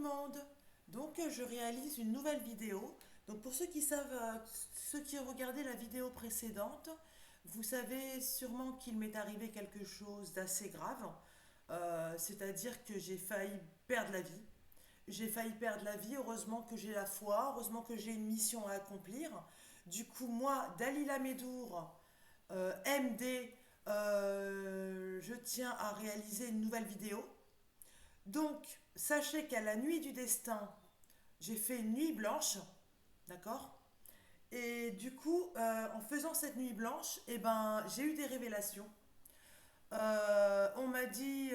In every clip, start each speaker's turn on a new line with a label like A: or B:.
A: monde. Donc je réalise une nouvelle vidéo. Donc pour ceux qui savent, ceux qui ont regardé la vidéo précédente, vous savez sûrement qu'il m'est arrivé quelque chose d'assez grave. C'est-à-dire que j'ai failli perdre la vie. J'ai failli perdre la vie, heureusement que j'ai la foi, heureusement que j'ai une mission à accomplir. Du coup, moi, Dalila Medour, MD, je tiens à réaliser une nouvelle vidéo. Donc, sachez qu'à la nuit du destin, j'ai fait une nuit blanche, d'accord. Et du coup, en faisant cette nuit blanche, eh ben, j'ai eu des révélations. On m'a dit,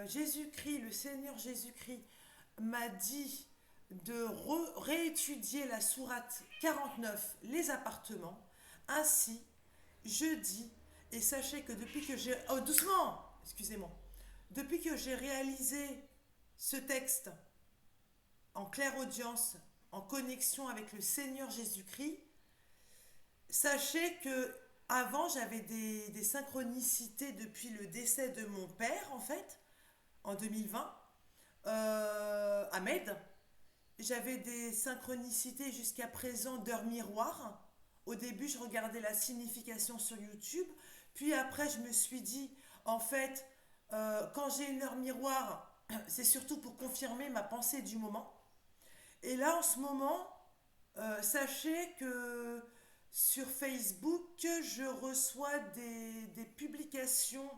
A: Jésus-Christ, le Seigneur Jésus-Christ, m'a dit de réétudier la sourate 49, les appartements. Ainsi, je dis, et sachez que depuis que j'ai... Oh, doucement! Excusez-moi. Depuis que j'ai réalisé ce texte en claire audience, en connexion avec le Seigneur Jésus-Christ, sachez que avant j'avais des synchronicités depuis le décès de mon père, en fait, en 2020, Ahmed. J'avais des synchronicités jusqu'à présent d'heures miroirs. Au début, je regardais la signification sur YouTube. Puis après, je me suis dit, en fait, quand j'ai une heure miroir, c'est surtout pour confirmer ma pensée du moment. Et là, en ce moment, sachez que sur Facebook, je reçois des publications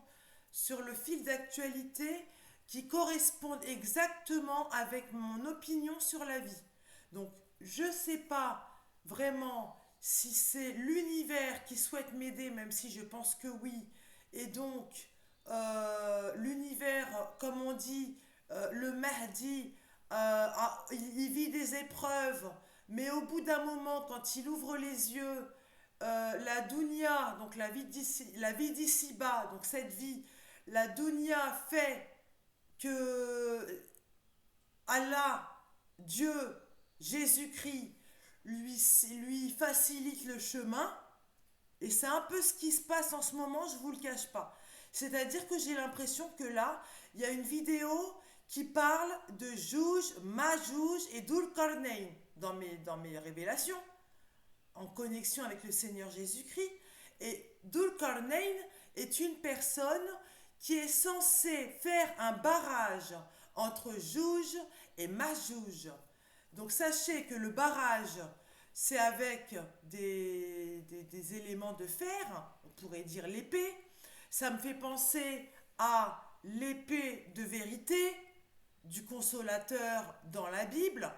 A: sur le fil d'actualité qui correspondent exactement avec mon opinion sur la vie. Donc, je ne sais pas vraiment si c'est l'univers qui souhaite m'aider, même si je pense que oui. Et donc, l'univers, comme on dit, le Mahdi, il vit des épreuves, mais au bout d'un moment, quand il ouvre les yeux, la dunya, donc la vie d'ici-bas, donc cette vie, la dunya fait que Allah, Dieu, Jésus-Christ, lui facilite le chemin. Et c'est un peu ce qui se passe en ce moment, je vous le cache pas. C'est-à-dire que j'ai l'impression que là, il y a une vidéo qui parle de Jouj, Majouj et Dul-Qarnayn dans mes révélations, en connexion avec le Seigneur Jésus-Christ. Et Dul-Qarnayn est une personne qui est censée faire un barrage entre Jouj et Majouj. Donc sachez que le barrage, c'est avec des éléments de fer, on pourrait dire l'épée. Ça me fait penser à l'épée de vérité du consolateur dans la Bible.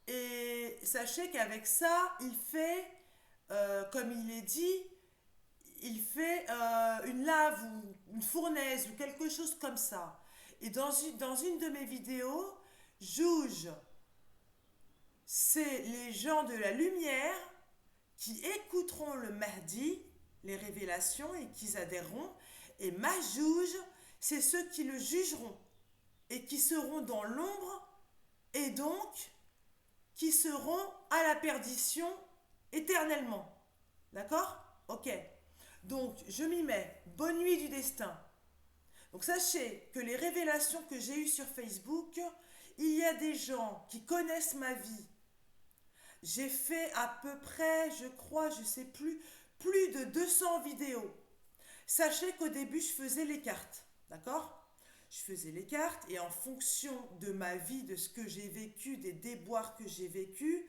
A: Et sachez qu'avec ça, il fait, comme il est dit, il fait une lave ou une fournaise ou quelque chose comme ça. Et dans une de mes vidéos, juge, c'est les gens de la lumière qui écouteront le Mahdi, les révélations, et qui adhéreront. Et Majouj, c'est ceux qui le jugeront et qui seront dans l'ombre et donc qui seront à la perdition éternellement. D'accord? Ok. Donc, je m'y mets. Bonne nuit du destin. Donc, sachez que les révélations que j'ai eues sur Facebook, il y a des gens qui connaissent ma vie. J'ai fait à peu près, je crois, je sais plus de 200 vidéos. Sachez qu'au début, je faisais les cartes. D'accord? Je faisais les cartes et en fonction de ma vie, de ce que j'ai vécu, des déboires que j'ai vécus,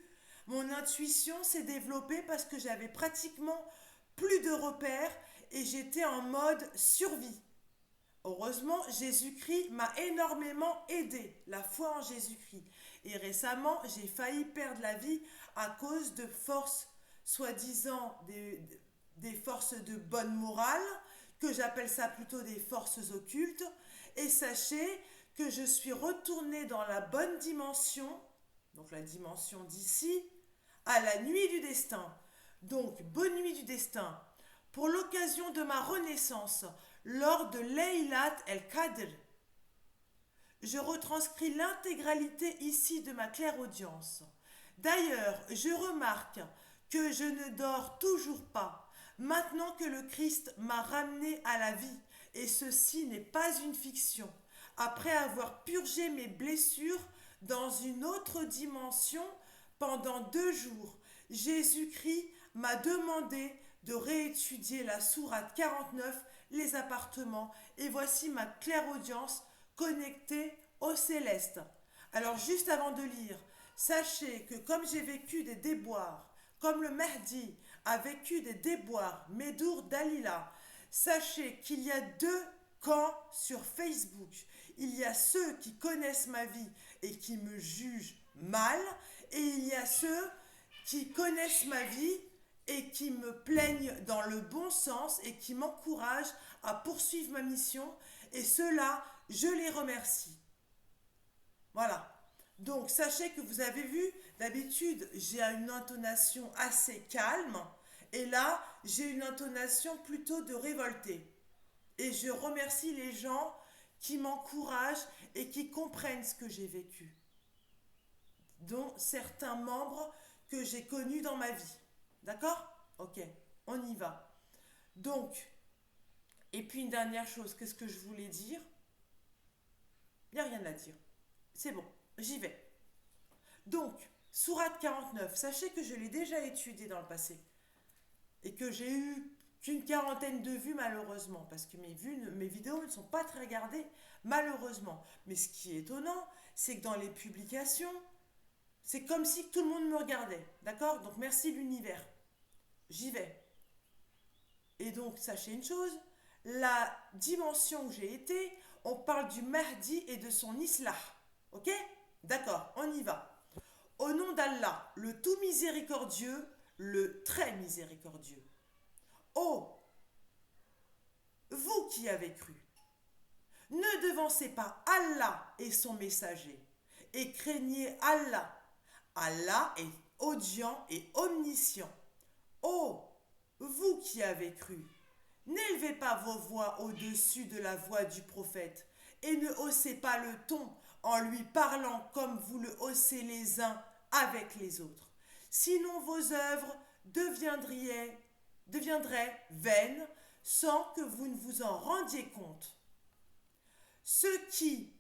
A: mon intuition s'est développée parce que j'avais pratiquement plus de repères et j'étais en mode survie. Heureusement, Jésus-Christ m'a énormément aidé, la foi en Jésus-Christ. Et récemment, j'ai failli perdre la vie à cause de forces, soi-disant des forces de bonne morale, que j'appelle ça plutôt des forces occultes. Et sachez que je suis retournée dans la bonne dimension, donc la dimension d'ici, à la nuit du destin. Donc, bonne nuit du destin. Pour l'occasion de ma renaissance, lors de Laylat el-Qadr, je retranscris l'intégralité ici de ma claire audience. D'ailleurs, je remarque que je ne dors toujours pas, maintenant que le Christ m'a ramené à la vie, et ceci n'est pas une fiction. Après avoir purgé mes blessures dans une autre dimension pendant 2 jours. Jésus-Christ m'a demandé de réétudier la sourate 49, les appartements, et voici ma clairaudience connectée au céleste. Alors juste avant de lire, sachez que comme j'ai vécu des déboires, comme le Mahdi a vécu des déboires, Médour Dalila, sachez qu'il y a 2 camps sur Facebook. Il y a ceux qui connaissent ma vie et qui me jugent mal, et il y a ceux qui connaissent ma vie et qui me plaignent dans le bon sens et qui m'encouragent à poursuivre ma mission. Et ceux-là, je les remercie. Voilà. Donc, sachez que vous avez vu, d'habitude, j'ai une intonation assez calme. Et là, j'ai une intonation plutôt de révoltée. Et je remercie les gens qui m'encouragent et qui comprennent ce que j'ai vécu, dont certains membres que j'ai connus dans ma vie. D'accord? Ok, on y va. Donc, et puis une dernière chose, qu'est-ce que je voulais dire? Il n'y a rien à dire. C'est bon, j'y vais. Donc, sourate 49, sachez que je l'ai déjà étudié dans le passé et que j'ai eu qu'une quarantaine de vues malheureusement, parce que mes vidéos ne sont pas très regardées malheureusement. Mais ce qui est étonnant, c'est que dans les publications, c'est comme si tout le monde me regardait. D'accord? Donc merci l'univers. J'y vais. Et donc, sachez une chose, la dimension où j'ai été, on parle du Mahdi et de son islah. Ok? D'accord, on y va. Au nom d'Allah, le tout miséricordieux, le très miséricordieux. Oh, vous qui avez cru, ne devancez pas Allah et son messager, et craignez Allah. Allah est audient et omniscient. Oh, vous qui avez cru, n'élevez pas vos voix au-dessus de la voix du prophète, et ne haussez pas le ton en lui parlant comme vous le haussez les uns avec les autres. Sinon vos œuvres deviendraient vaines sans que vous ne vous en rendiez compte. Ceux qui,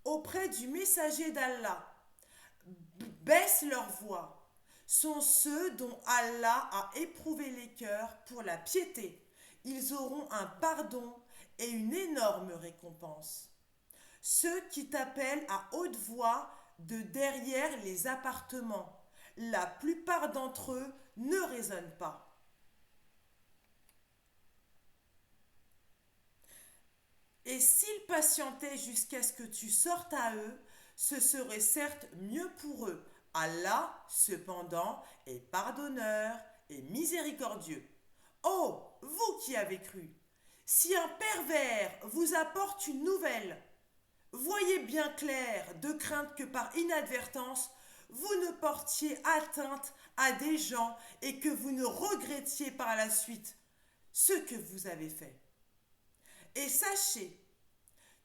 A: auprès du messager d'Allah, baissent leur voix sont ceux dont Allah a éprouvé les cœurs pour la piété. Ils auront un pardon et une énorme récompense. Ceux qui t'appellent à haute voix de derrière les appartements, la plupart d'entre eux ne raisonnent pas. Et s'ils patientaient jusqu'à ce que tu sortes à eux, ce serait certes mieux pour eux. Allah, cependant, est pardonneur et miséricordieux. Oh, vous qui avez cru, si un pervers vous apporte une nouvelle, voyez bien clair, de crainte que par inadvertance, vous ne portiez atteinte à des gens et que vous ne regrettiez par la suite ce que vous avez fait. Et sachez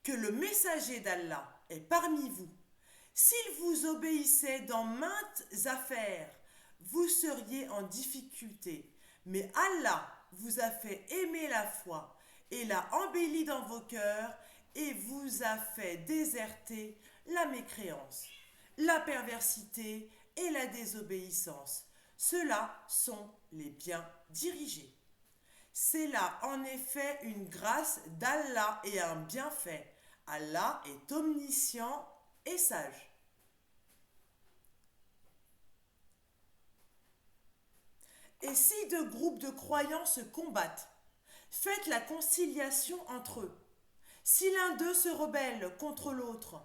A: que le messager d'Allah est parmi vous. S'il vous obéissait dans maintes affaires, vous seriez en difficulté. Mais Allah vous a fait aimer la foi et l'a embellie dans vos cœurs et vous a fait déserter la mécréance, la perversité et la désobéissance. Ceux-là sont les bien dirigés. C'est là en effet une grâce d'Allah et un bienfait. Allah est omniscient et sage. Et si 2 groupes de croyants se combattent, faites la conciliation entre eux. Si l'un d'eux se rebelle contre l'autre,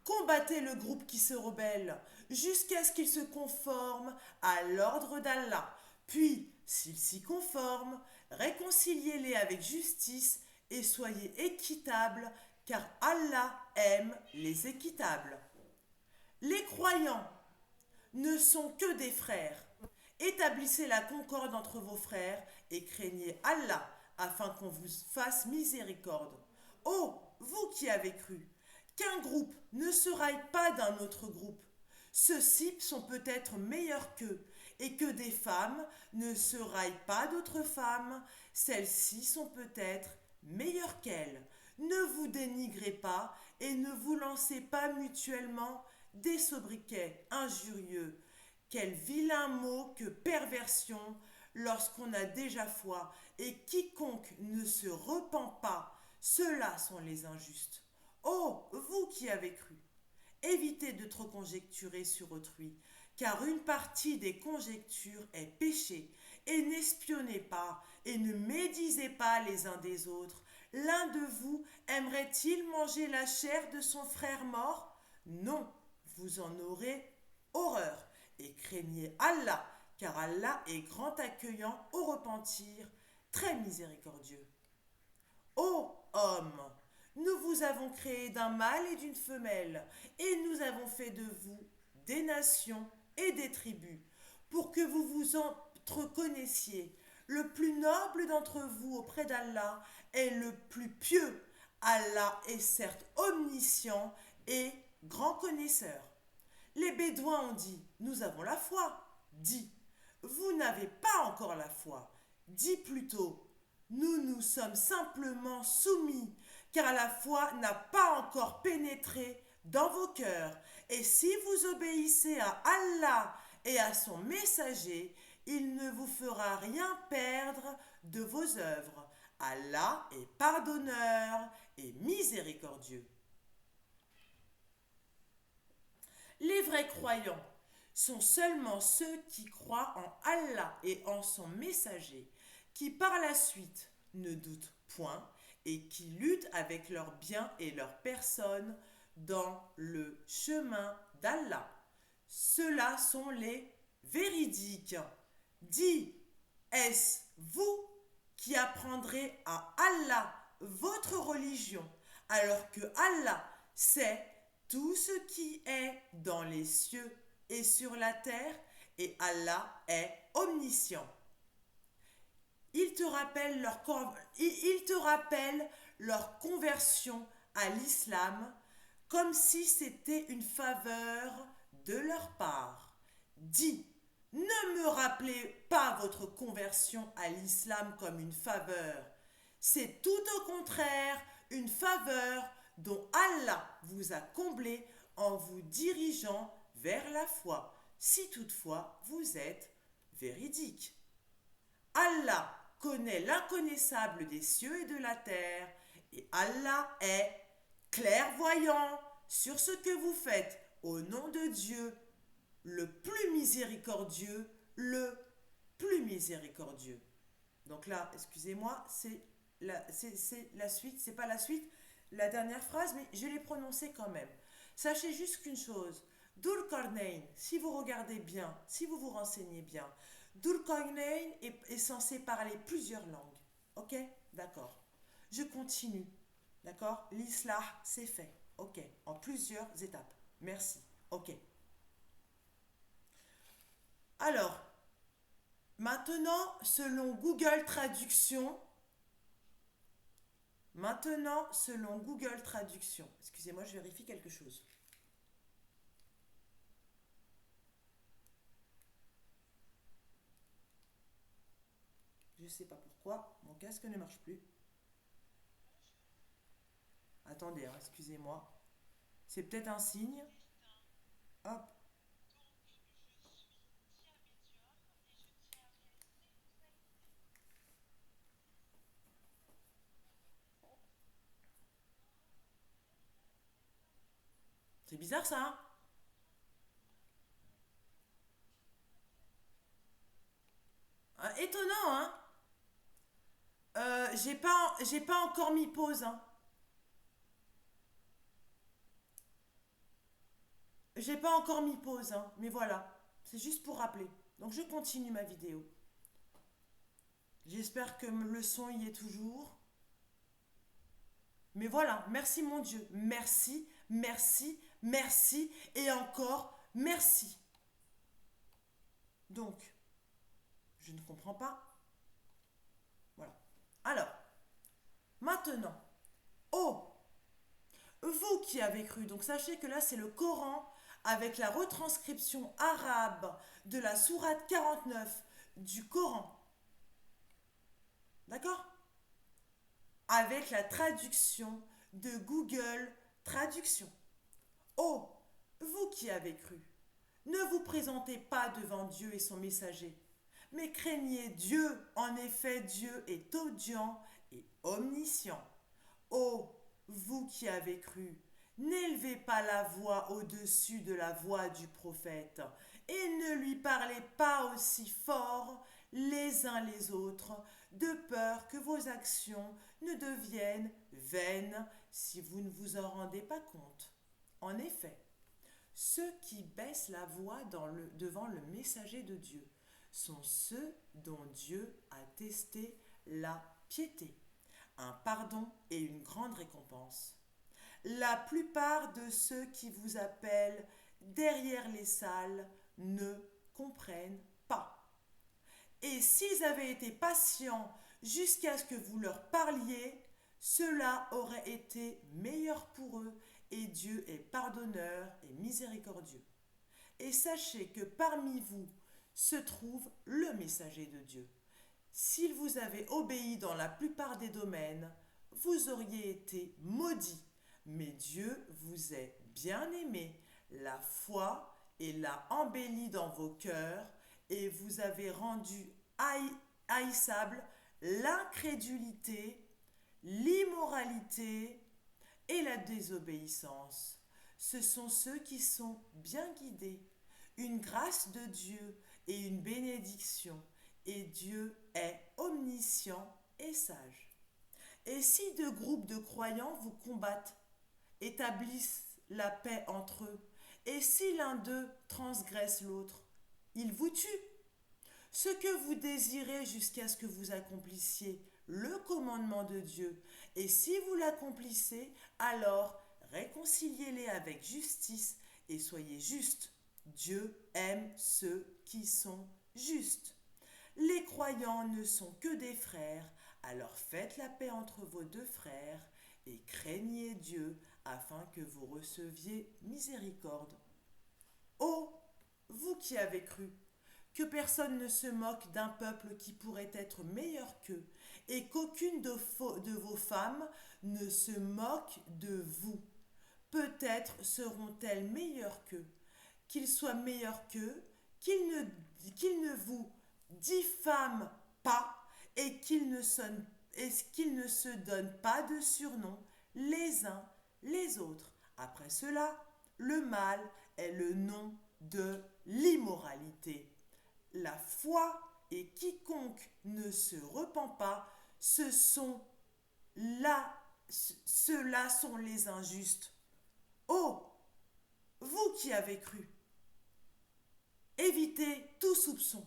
A: combattez le groupe qui se rebelle jusqu'à ce qu'il se conforme à l'ordre d'Allah. Puis, s'ils s'y conforment, réconciliez-les avec justice et soyez équitables, car Allah aime les équitables. Les croyants ne sont que des frères. Établissez la concorde entre vos frères et craignez Allah afin qu'on vous fasse miséricorde. Oh, vous qui avez cru, qu'un groupe ne se raille pas d'un autre groupe. Ceux-ci sont peut-être meilleurs qu'eux, et que des femmes ne se raillent pas d'autres femmes. Celles-ci sont peut-être meilleures qu'elles. Ne vous dénigrez pas et ne vous lancez pas mutuellement des sobriquets injurieux. Quel vilain mot que perversion lorsqu'on a déjà foi, et quiconque ne se repent pas, ceux-là sont les injustes. Oh, vous qui avez cru, évitez de trop conjecturer sur autrui, car une partie des conjectures est péché, et n'espionnez pas, et ne médisez pas les uns des autres. L'un de vous aimerait-il manger la chair de son frère mort? Non, vous en aurez horreur, et craignez Allah, car Allah est grand accueillant au repentir, très miséricordieux. Ô homme, nous vous avons créé d'un mâle et d'une femelle, et nous avons fait de vous des nations et des tribus, pour que vous vous entreconnaissiez. Le plus noble d'entre vous auprès d'Allah est le plus pieux. Allah est certes omniscient et grand connaisseur. Les Bédouins ont dit, nous avons la foi. Dit, vous n'avez pas encore la foi. Dit plutôt, nous nous sommes simplement soumis, car la foi n'a pas encore pénétré dans vos cœurs. Et si vous obéissez à Allah et à son messager, il ne vous fera rien perdre de vos œuvres. Allah est pardonneur et miséricordieux. Les vrais croyants sont seulement ceux qui croient en Allah et en son messager, qui par la suite ne doutent point et qui luttent avec leurs biens et leurs personnes dans le chemin d'Allah. Ceux-là sont les véridiques. Dis, est-ce vous qui apprendrez à Allah votre religion, alors que Allah sait tout ce qui est dans les cieux et sur la terre, et Allah est omniscient. Il te rappelle leur conversion à l'islam comme si c'était une faveur de leur part. Dis, ne me rappelez pas votre conversion à l'islam comme une faveur. C'est tout au contraire une faveur dont Allah vous a comblé en vous dirigeant vers la foi, si toutefois vous êtes véridique. Allah connaît l'inconnaissable des cieux et de la terre, et Allah est clairvoyant sur ce que vous faites au nom de Dieu, le plus miséricordieux, le plus miséricordieux. Donc là, excusez-moi, c'est la suite, c'est pas la suite, la dernière phrase, mais je l'ai prononcée quand même. Sachez juste qu'une chose, Dhul-Qarnayn, si vous regardez bien, si vous vous renseignez bien, Dhul-Qarnayn est censé parler plusieurs langues. Ok? D'accord. Je continue. D'accord? L'islah, c'est fait. Ok. En plusieurs étapes. Merci. Ok. Alors, maintenant, selon Google Traduction, excusez-moi, je vérifie quelque chose. Je ne sais pas pourquoi, mon casque ne marche plus. Attendez, hein, excusez-moi. C'est peut-être un signe. Hop. C'est bizarre ça, hein? Étonnant, hein? J'ai pas encore mis pause, hein. J'ai pas encore mis pause, hein. Mais voilà. C'est juste pour rappeler. Donc je continue ma vidéo. J'espère que le son y est toujours. Mais voilà, merci mon Dieu. Merci, merci, merci et encore merci. Donc, je ne comprends pas. Voilà. Alors, maintenant, oh, vous qui avez cru, donc sachez que là c'est le Coran avec la retranscription arabe de la sourate 49 du Coran. D'accord? Avec la traduction de Google Traduction. Ô, vous qui avez cru, ne vous présentez pas devant Dieu et son messager, mais craignez Dieu. En effet, Dieu est audient et omniscient. Ô, vous qui avez cru, n'élevez pas la voix au-dessus de la voix du prophète, et ne lui parlez pas aussi fort les uns les autres, de peur que vos actions ne deviennent vaines si vous ne vous en rendez pas compte. En effet, ceux qui baissent la voix devant le messager de Dieu sont ceux dont Dieu a testé la piété, un pardon et une grande récompense. La plupart de ceux qui vous appellent derrière les salles ne comprennent pas. Et s'ils avaient été patients jusqu'à ce que vous leur parliez, cela aurait été meilleur pour eux, et Dieu est pardonneur et miséricordieux. Et sachez que parmi vous se trouve le messager de Dieu. S'il vous avait obéi dans la plupart des domaines, vous auriez été maudits. Mais Dieu vous est bien aimé, la foi et l'a embelli dans vos cœurs, et vous avez rendu haïssable l'incrédulité, l'immoralité et la désobéissance. Ce sont ceux qui sont bien guidés. Une grâce de Dieu et une bénédiction, et Dieu est omniscient et sage. Et si deux groupes de croyants vous combattent, établissent la paix entre eux, et si l'un d'eux transgresse l'autre, il vous tue. Ce que vous désirez jusqu'à ce que vous accomplissiez le commandement de Dieu, et si vous l'accomplissez, alors réconciliez-les avec justice et soyez justes. Dieu aime ceux qui sont justes. Les croyants ne sont que des frères, alors faites la paix entre vos deux frères et craignez Dieu afin que vous receviez miséricorde. Ô, vous qui avez cru, que personne ne se moque d'un peuple qui pourrait être meilleur qu'eux, et qu'aucune de vos femmes ne se moque de vous. Peut-être seront-elles meilleures qu'eux, qu'ils soient meilleurs qu'eux, qu'ils ne vous diffament pas, et qu'ils ne se donnent pas de surnom les uns les autres. Après cela, le mal est le nom de l'immoralité. La foi, et quiconque ne se repent pas, ceux-là sont les injustes. Oh, vous qui avez cru, évitez tout soupçon.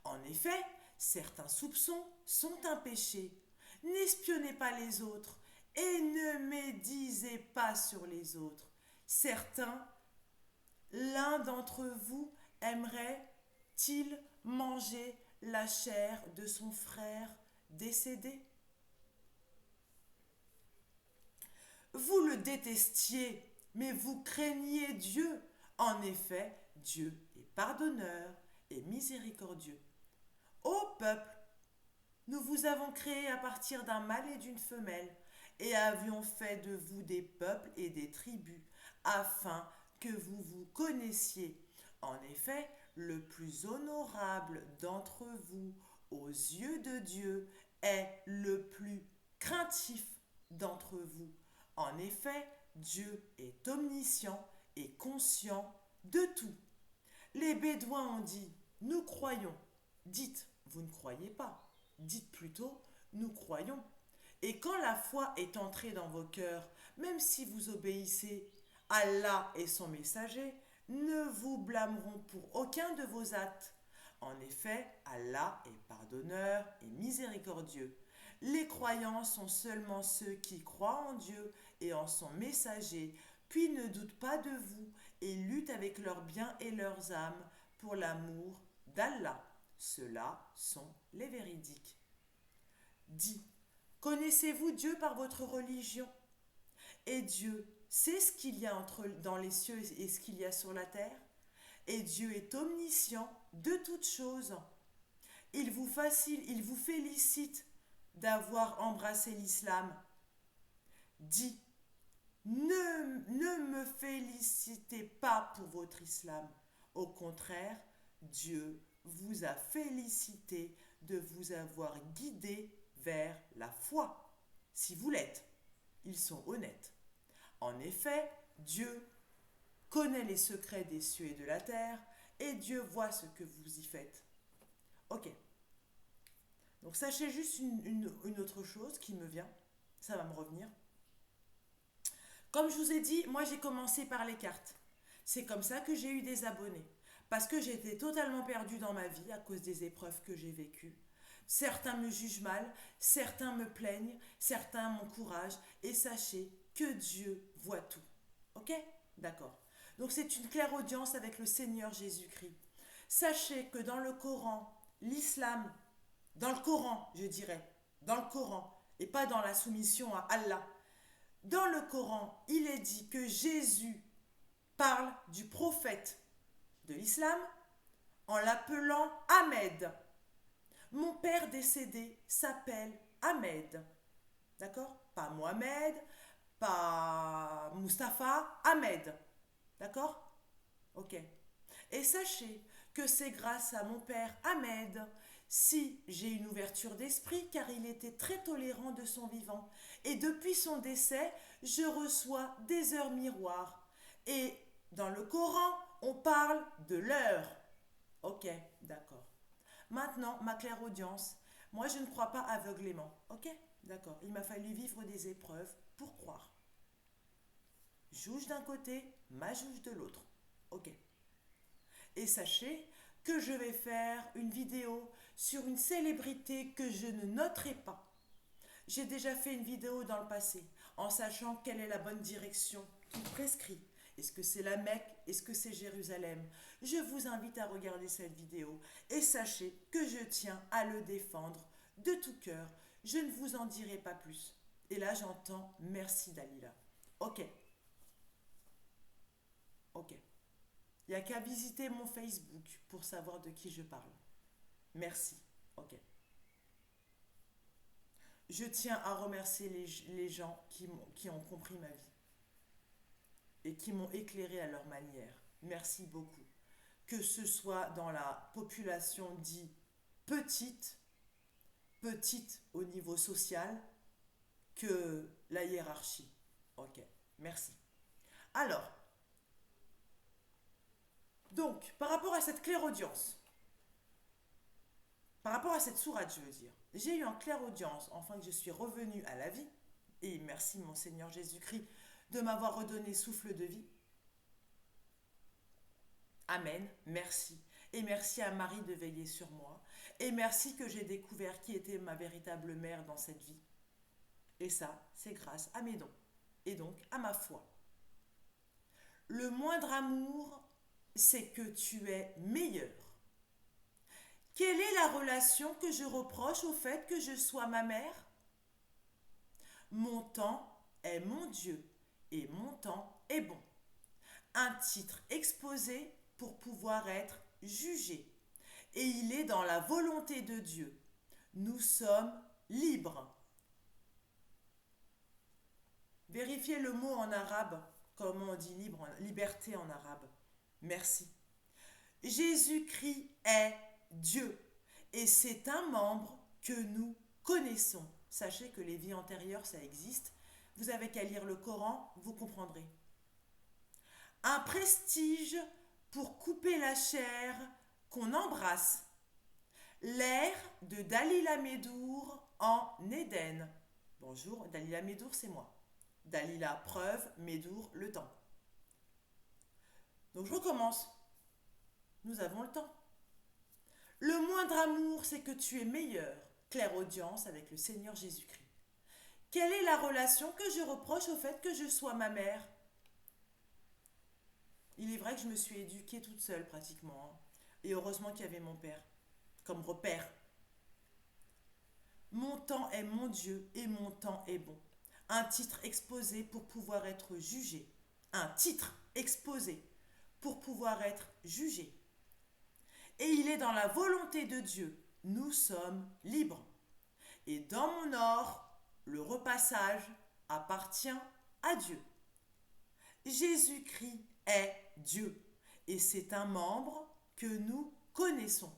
A: En effet, certains soupçons sont un péché. N'espionnez pas les autres et ne médisez pas sur les autres. L'un d'entre vous aimerait-il manger la chair de son frère décédé? Vous le détestiez, mais vous craigniez Dieu. En effet, Dieu est pardonneur et miséricordieux. Ô peuple, nous vous avons créé à partir d'un mâle et d'une femelle, et avions fait de vous des peuples et des tribus, afin que vous vous connaissiez. En effet, le plus honorable d'entre vous aux yeux de Dieu est le plus craintif d'entre vous. En effet, Dieu est omniscient et conscient de tout. Les Bédouins ont dit, nous croyons. Dites, vous ne croyez pas. Dites plutôt, nous croyons. Et quand la foi est entrée dans vos cœurs, même si vous obéissez à Allah et son messager, ne vous blâmeront pour aucun de vos actes. En effet, Allah est pardonneur et miséricordieux. Les croyants sont seulement ceux qui croient en Dieu et en son messager, puis ne doutent pas de vous et luttent avec leurs biens et leurs âmes pour l'amour d'Allah. Ceux-là sont les véridiques. Dit, connaissez-vous Dieu par votre religion? Et Dieu sait ce qu'il y a dans les cieux et ce qu'il y a sur la terre? Et Dieu est omniscient de toutes choses. Il vous félicite d'avoir embrassé l'islam. Dit, Ne me félicitez pas pour votre islam. Au contraire, Dieu vous a félicité de vous avoir guidé vers la foi. Si vous l'êtes, ils sont honnêtes. En effet, Dieu connaît les secrets des cieux et de la terre, et Dieu voit ce que vous y faites. Ok. Donc sachez juste une autre chose qui me vient, ça va me revenir. Comme je vous ai dit, moi j'ai commencé par les cartes. C'est comme ça que j'ai eu des abonnés. Parce que j'étais totalement perdue dans ma vie à cause des épreuves que j'ai vécues. Certains me jugent mal, certains me plaignent, certains m'encouragent. Et sachez que Dieu voit tout. Ok? D'accord. Donc c'est une claire audience avec le Seigneur Jésus-Christ. Sachez que dans le Coran, l'islam, dans le Coran, je dirais, dans le Coran, et pas dans la soumission à Allah, dans le Coran, il est dit que Jésus parle du prophète de l'islam en l'appelant Ahmed. Mon père décédé s'appelle Ahmed. D'accord? Pas Mohamed, pas Mustapha, Ahmed. D'accord? Ok. Et sachez que c'est grâce à mon père Ahmed si j'ai une ouverture d'esprit, car il était très tolérant de son vivant. Et depuis son décès, je reçois des heures miroirs. Et dans le Coran, on parle de l'heure. Ok, d'accord. Maintenant, ma claire audience, moi je ne crois pas aveuglément. Ok, d'accord. Il m'a fallu vivre des épreuves pour croire. Jouge d'un côté, ma jouge de l'autre. Ok. Et sachez que je vais faire une vidéo sur une célébrité que je ne noterai pas. J'ai déjà fait une vidéo dans le passé en sachant quelle est la bonne direction qui prescrit. Est-ce que c'est la Mecque? Est-ce que c'est Jérusalem? Je vous invite à regarder cette vidéo et sachez que je tiens à le défendre de tout cœur. Je ne vous en dirai pas plus. Et là j'entends merci Dalila. Ok. Ok. Il n'y a qu'à visiter mon Facebook pour savoir de qui je parle. Merci. Ok. Je tiens à remercier les gens qui ont compris ma vie et qui m'ont éclairé à leur manière. Merci beaucoup. Que ce soit dans la population dite petite, petite au niveau social, que la hiérarchie. Ok, merci. Alors, donc, par rapport à cette claire audience, par rapport à cette sourate, je veux dire, j'ai eu en claire audience, enfin que je suis revenue à la vie, et merci mon Seigneur Jésus-Christ de m'avoir redonné souffle de vie. Amen, merci. Et merci à Marie de veiller sur moi. Et merci que j'ai découvert qui était ma véritable mère dans cette vie. Et ça, c'est grâce à mes dons. Et donc à ma foi. Le moindre amour, c'est que tu es meilleur. Quelle est la relation que je reproche au fait que je sois ma mère? Mon temps est mon Dieu et mon temps est bon. Un titre exposé pour pouvoir être jugé. Et il est dans la volonté de Dieu. Nous sommes libres. Vérifiez le mot en arabe, comment on dit libre, liberté en arabe. Merci. Jésus-Christ est Dieu et c'est un membre que nous connaissons. Sachez que les vies antérieures, ça existe. Vous avez qu'à lire le Coran, vous comprendrez. Un prestige pour couper la chair qu'on embrasse. L'air de Dalila Médour en Éden. Bonjour, Dalila Médour, c'est moi. Dalila, preuve, Médour, le temps. Donc je recommence. Nous avons le temps. Le moindre amour, c'est que tu es meilleur. Claire audience avec le Seigneur Jésus-Christ. Quelle est la relation que je reproche au fait que je sois ma mère? Il est vrai que je me suis éduquée toute seule pratiquement. Et heureusement qu'il y avait mon père comme repère. Mon temps est mon Dieu et mon temps est bon. Un titre exposé pour pouvoir être jugé. Un titre exposé pour pouvoir être jugé. Et il est dans la volonté de Dieu. Nous sommes libres. Et dans mon or, le repassage appartient à Dieu. Jésus-Christ est Dieu et c'est un membre que nous connaissons.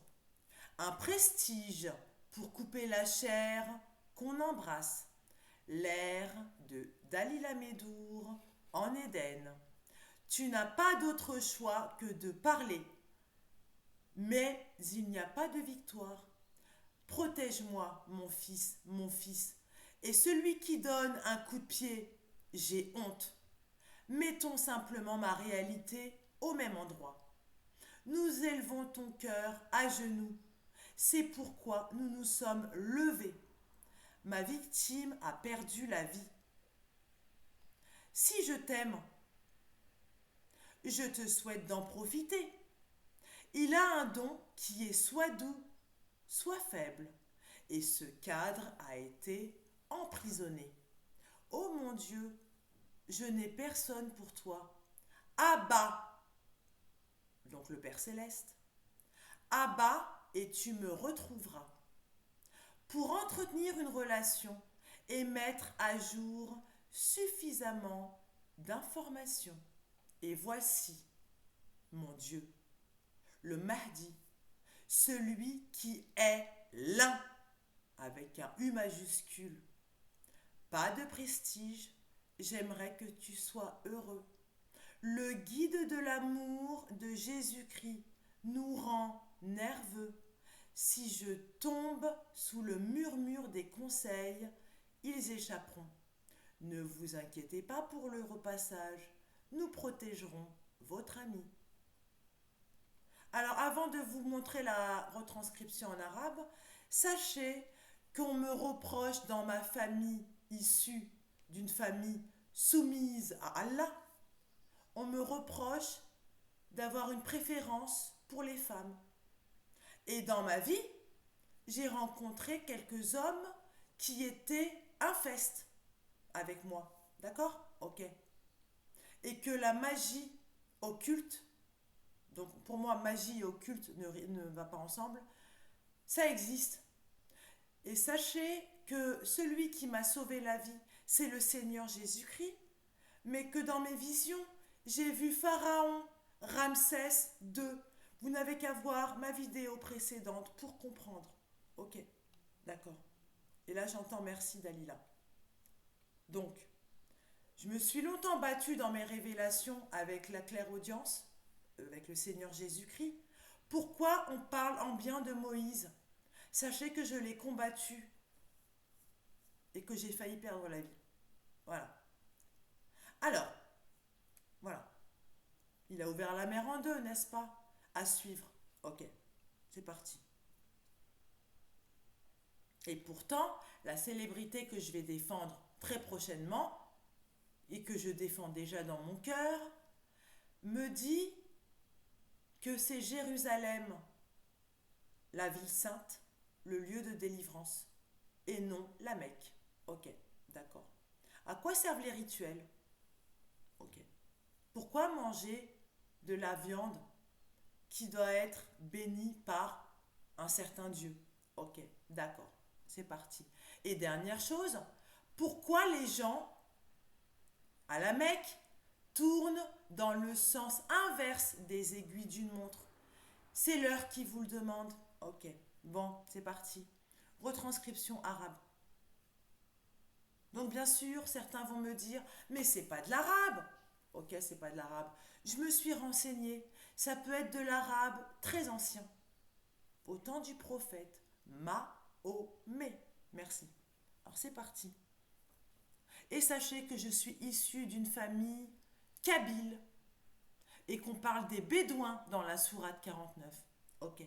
A: Un prestige pour couper la chair qu'on embrasse. L'air de Dalila Médour en Éden. Tu n'as pas d'autre choix que de parler. Mais il n'y a pas de victoire. Protège-moi, mon fils. Et celui qui donne un coup de pied, j'ai honte. Mettons simplement ma réalité au même endroit. Nous élevons ton cœur à genoux. C'est pourquoi nous nous sommes levés. Ma victime a perdu la vie. Si je t'aime, je te souhaite d'en profiter. Il a un don qui est soit doux, soit faible, et ce cadre a été emprisonné. Ô mon Dieu, je n'ai personne pour toi. Abba, donc le Père Céleste, Abba, et tu me retrouveras. Pour entretenir une relation et mettre à jour suffisamment d'informations. Et voici, mon Dieu, le Mahdi, celui qui est l'un, avec un U majuscule. Pas de prestige, j'aimerais que tu sois heureux. Le guide de l'amour de Jésus-Christ nous rend nerveux. Si je tombe sous le murmure des conseils, ils échapperont. Ne vous inquiétez pas pour le repassage, nous protégerons votre ami. Alors avant de vous montrer la retranscription en arabe, sachez qu'on me reproche dans ma famille issue d'une famille soumise à Allah, on me reproche d'avoir une préférence pour les femmes. Et dans ma vie, j'ai rencontré quelques hommes qui étaient infestes avec moi. D'accord? Ok. Et que la magie occulte, donc pour moi magie et occulte ne va pas ensemble, ça existe. Et sachez que celui qui m'a sauvé la vie, c'est le Seigneur Jésus-Christ, mais que dans mes visions, j'ai vu Pharaon, Ramsès II. Vous n'avez qu'à voir ma vidéo précédente pour comprendre. Ok, d'accord. Et là, j'entends merci Dalila. Donc, je me suis longtemps battue dans mes révélations avec la clairaudience, avec le Seigneur Jésus-Christ. Pourquoi on parle en bien de Moïse? Sachez que je l'ai combattu et que j'ai failli perdre la vie. Voilà. Alors, voilà. Il a ouvert la mer en deux, n'est-ce pas? À suivre. Ok, c'est parti. Et pourtant, la célébrité que je vais défendre très prochainement, et que je défends déjà dans mon cœur, me dit que c'est Jérusalem, la ville sainte, le lieu de délivrance, et non la Mecque. Ok, d'accord. À quoi servent les rituels? Ok. Pourquoi manger de la viande qui doit être bénie par un certain Dieu? Ok, d'accord, c'est parti. Et dernière chose, pourquoi les gens à la Mecque tournent dans le sens inverse des aiguilles d'une montre? C'est l'heure qui vous le demande. Ok, bon, c'est parti. Retranscription arabe. Donc bien sûr, certains vont me dire, mais c'est pas de l'arabe. Ok, c'est pas de l'arabe. Je me suis renseignée. Ça peut être de l'arabe très ancien. Au temps du prophète Mahomet. Merci. Alors c'est parti. Et sachez que je suis issue d'une famille kabyle et qu'on parle des Bédouins dans la sourate 49. Ok.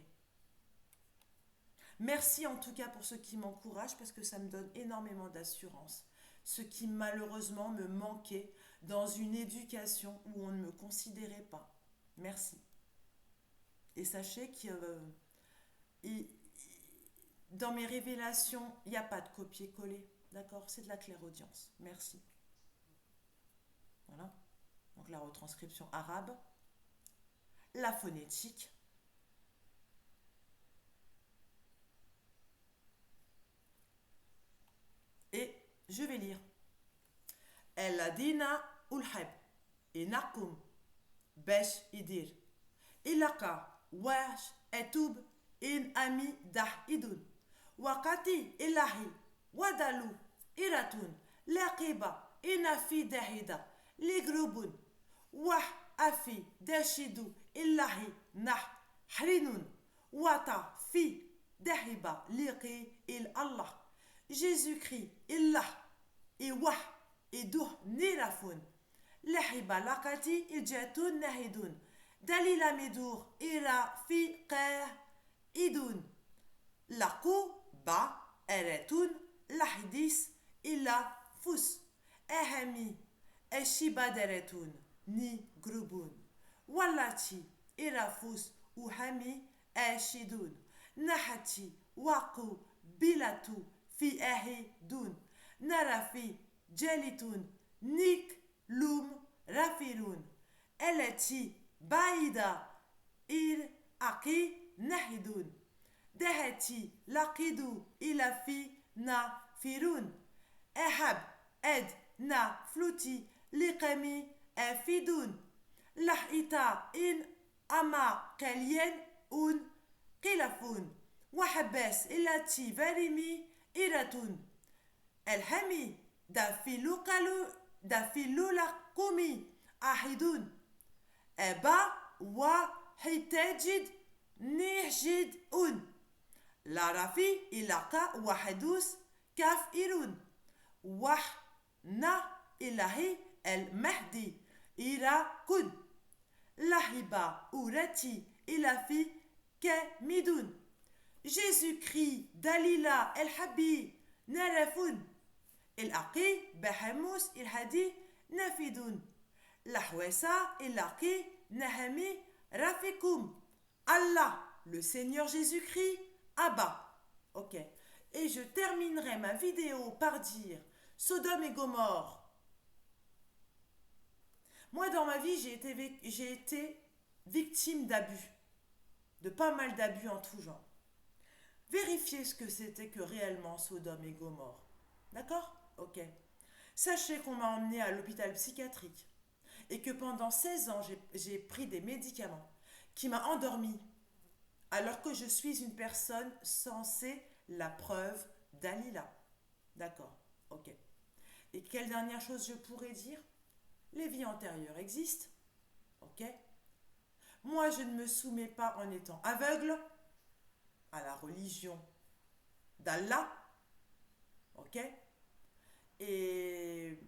A: Merci en tout cas pour ceux qui m'encouragent parce que ça me donne énormément d'assurance. Ce qui malheureusement me manquait dans une éducation où on ne me considérait pas. Merci. Et sachez que dans mes révélations, il n'y a pas de copier-coller. D'accord? C'est de la clairaudience. Merci. Voilà. Donc la retranscription arabe, la phonétique. Et je vais lire. El Adina Ulheb. inakum باش يدير إلقى واش أتوب إن أمي دح إدون وقتي إلهي ودلو إراتون لاقبة إن في دهيدة لجروبون وح أفي داشدو إلهي نح حرينون وطا في دهيبة لقي الله Jésus-Christ الله إوح إدوه نيرافون لحبا لقتي الجاتون نهدون دليل مدور إرا في قاه إدون لقو با أراتون لحديس إلا فوس أهمي أشيبا دراتون ني جروبون واللاتي إرا فوس وهمي أشيدون نحتي وقو بلاتو في أهي دون نرافي جالتون نيك لوم رافيرون التي بعيدة إر أقي نحدون دهتي لقيدو إلى في نا فيرون أحب أد نا فلوتي لقمي أفيدون لحيتا إن أما قليل أون قلفون وحباس التي فرمي إرتون الهمي دافلو لقومي أحدون أبا وحتاجد نحجد أون لارفي إلاقا وحدوس كاف إيرون وحنا إلهي المهدي إيرا كن لحبا أورتي إلى في كميدون Jésus-Christ دليلا الحبي نرفون الأقي بحموس الهدي نفيدون لحوسا الأقي نهمي رافيكم Allah, le Seigneur Jésus-Christ, Abba. Ok. Et je terminerai ma vidéo par dire Sodome et Gomorrhe. Moi, dans ma vie, j'ai été victime d'abus. De pas mal d'abus en tout genre. Vérifiez ce que c'était que réellement Sodome et Gomorrhe. D'accord? Ok. Sachez qu'on m'a emmené à l'hôpital psychiatrique et que pendant 16 ans, j'ai pris des médicaments qui m'a endormi alors que je suis une personne censée la preuve d'Alila. D'accord? Ok. Et quelle dernière chose je pourrais dire? Les vies antérieures existent. Ok? Moi, je ne me soumets pas en étant aveugle à la religion d'Allah. Ok? Et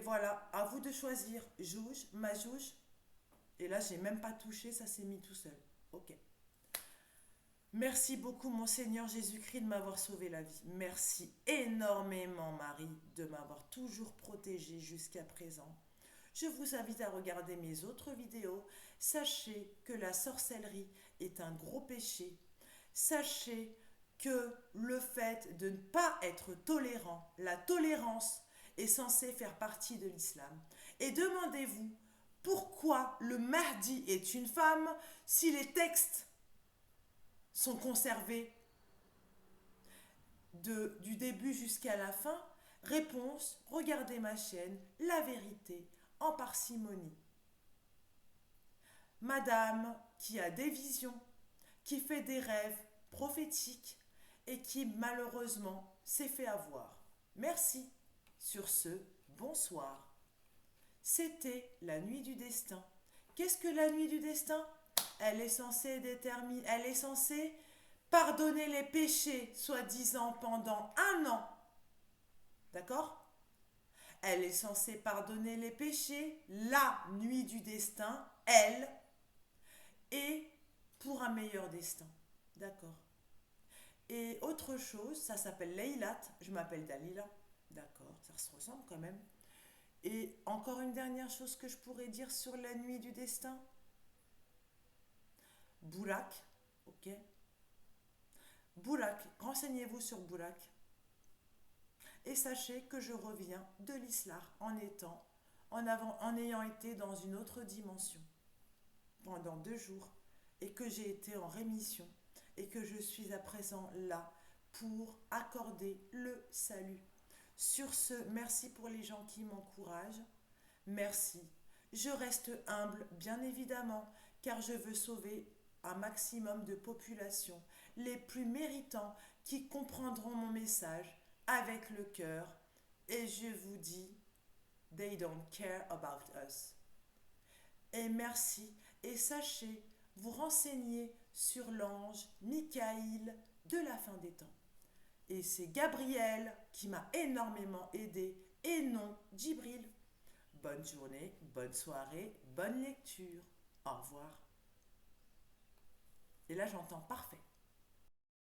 A: voilà, à vous de choisir Jouj, Majouj. Et là, j'ai même pas touché, ça s'est mis tout seul. Ok. Merci beaucoup, mon Seigneur Jésus-Christ, de m'avoir sauvé la vie. Merci énormément, Marie, de m'avoir toujours protégée jusqu'à présent. Je vous invite à regarder mes autres vidéos. Sachez que la sorcellerie est un gros péché. Sachez que le fait de ne pas être tolérant, la tolérance est censée faire partie de l'islam. Et demandez-vous pourquoi le Mahdi est une femme si les textes sont conservés du début jusqu'à la fin. Réponse, regardez ma chaîne, la vérité en parcimonie. Madame qui a des visions, qui fait des rêves prophétiques et qui malheureusement s'est fait avoir. Merci. Sur ce, bonsoir. C'était la nuit du destin. Qu'est-ce que la nuit du destin? Elle est censée déterminer, elle est censée pardonner les péchés, soi-disant pendant 1 an. D'accord? Elle est censée pardonner les péchés, la nuit du destin, elle, et pour un meilleur destin. D'accord? Et autre chose, ça s'appelle Leilat, je m'appelle Dalila. D'accord, ça se ressemble quand même. Et encore une dernière chose que je pourrais dire sur la nuit du destin. Bourak, ok. Bourak, renseignez-vous sur Bourak. Et sachez que je reviens de l'islam en ayant été dans une autre dimension pendant 2 jours et que j'ai été en rémission et que je suis à présent là pour accorder le salut. Sur ce, merci pour les gens qui m'encouragent. Merci. Je reste humble, bien évidemment, car je veux sauver un maximum de populations, les plus méritants, qui comprendront mon message avec le cœur. Et je vous dis, they don't care about us. Et merci, et sachez, vous renseigner sur l'ange Michaïl de la fin des temps. Et c'est Gabriel qui m'a énormément aidé, et non Djibril. Bonne journée, bonne soirée, bonne lecture. Au revoir. Et là, j'entends parfait.